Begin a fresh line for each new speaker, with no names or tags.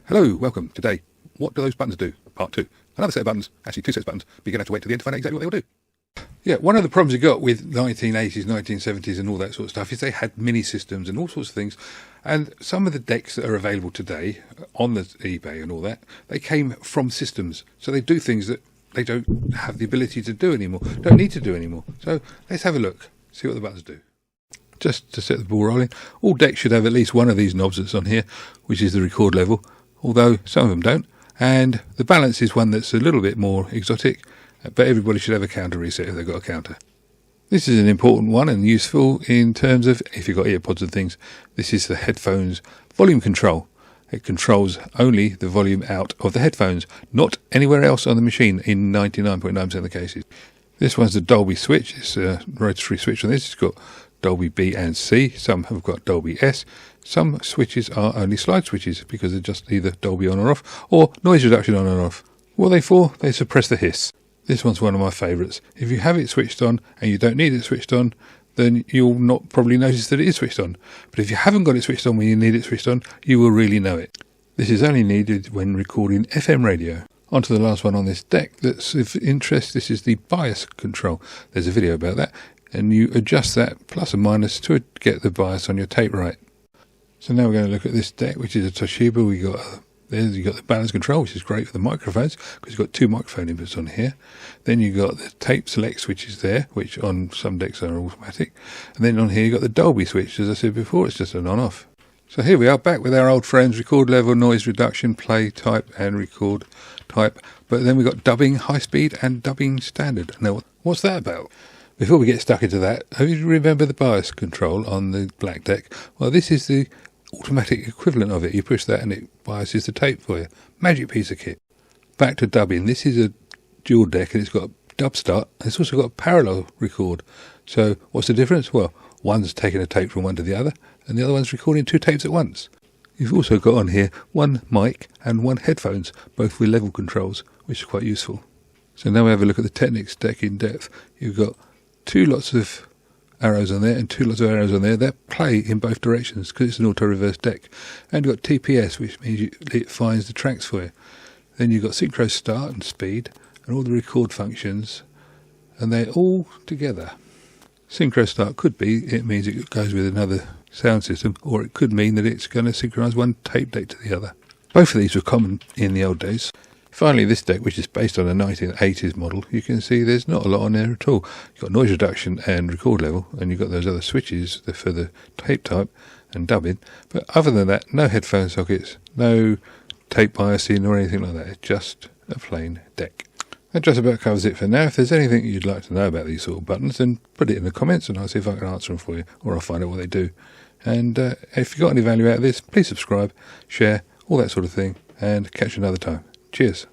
Hello, welcome. Today, what do those buttons do? Part 2. Another set of buttons, actually 2 sets of buttons, but you're going to have to wait till the end to find out exactly what they all do. Yeah, one of the problems you got with 1980s, 1970s and all that sort of stuff is they had mini systems and all sorts of things. And some of the decks that are available today on the eBay and all that, they came from systems. So they do things that they don't have the ability to do anymore, don't need to do anymore. So let's have a look, see what the buttons do. Just to set the ball rolling, all decks should have at least one of these knobs that's on here, which is the record level, although some of them don't. And the balance is one that's a little bit more exotic, but everybody should have a counter reset if they've got a counter. This is an important one and useful in terms of if you've got earpods and things. This is the headphones volume control. It controls only the volume out of the headphones, not anywhere else on the machine in 99.9% of the cases. This one's the Dolby Switch. It's a rotary switch on this. It's got Dolby B and C. Some have got Dolby S. Some switches are only slide switches because they're just either Dolby on or off or noise reduction on or off. What are they for? They suppress the hiss. This one's one of my favourites. If you have it switched on and you don't need it switched on, then you'll not probably notice that it is switched on. But if you haven't got it switched on when you need it switched on, you will really know it. This is only needed when recording FM radio. On to the last one on this deck that's of interest. This is the bias control. There's a video about that. And you adjust that plus or minus to get the bias on your tape right. So now we're going to look at this deck, which is a Toshiba. You've got the balance control, which is great for the microphones because you've got 2 microphone inputs on here. Then you've got the tape select switches there, which on some decks are automatic. And then on here you've got the Dolby switch. As I said before, it's just an on-off. So here we are back with our old friends, record level, noise reduction, play type and record type. But then we've got dubbing high speed and dubbing standard. Now, what's that about? Before we get stuck into that, have you remember the bias control on the black deck? Well, this is the automatic equivalent of it. You push that and it biases the tape for you. Magic piece of kit. Back to dubbing. This is a dual deck and it's got dub start. It's also got parallel record. So what's the difference? Well, one's taking a tape from one to the other and the other one's recording 2 tapes at once. You've also got on here 1 mic and 1 headphones, both with level controls, which is quite useful. So now we have a look at the Technics deck in depth. You've got 2 lots of arrows on there and 2 lots of arrows on there that play in both directions because it's an auto-reverse deck. And you've got TPS, which means it finds the tracks for you. Then you've got synchro start and speed and all the record functions, and they're all together. Synchro start could be, it means it goes with another sound system, or it could mean that it's going to synchronize one tape deck to the other. Both of these were common in the old days. Finally, this deck, which is based on a 1980s model, you can see there's not a lot on there at all. You've got noise reduction and record level, and you've got those other switches for the tape type and dubbing. But other than that, no headphone sockets, no tape biasing or anything like that. It's just a plain deck. That just about covers it for now. If there's anything you'd like to know about these sort of buttons, then put it in the comments and I'll see if I can answer them for you, or I'll find out what they do. And if you got any value out of this, please subscribe, share, all that sort of thing, and catch you another time. Cheers.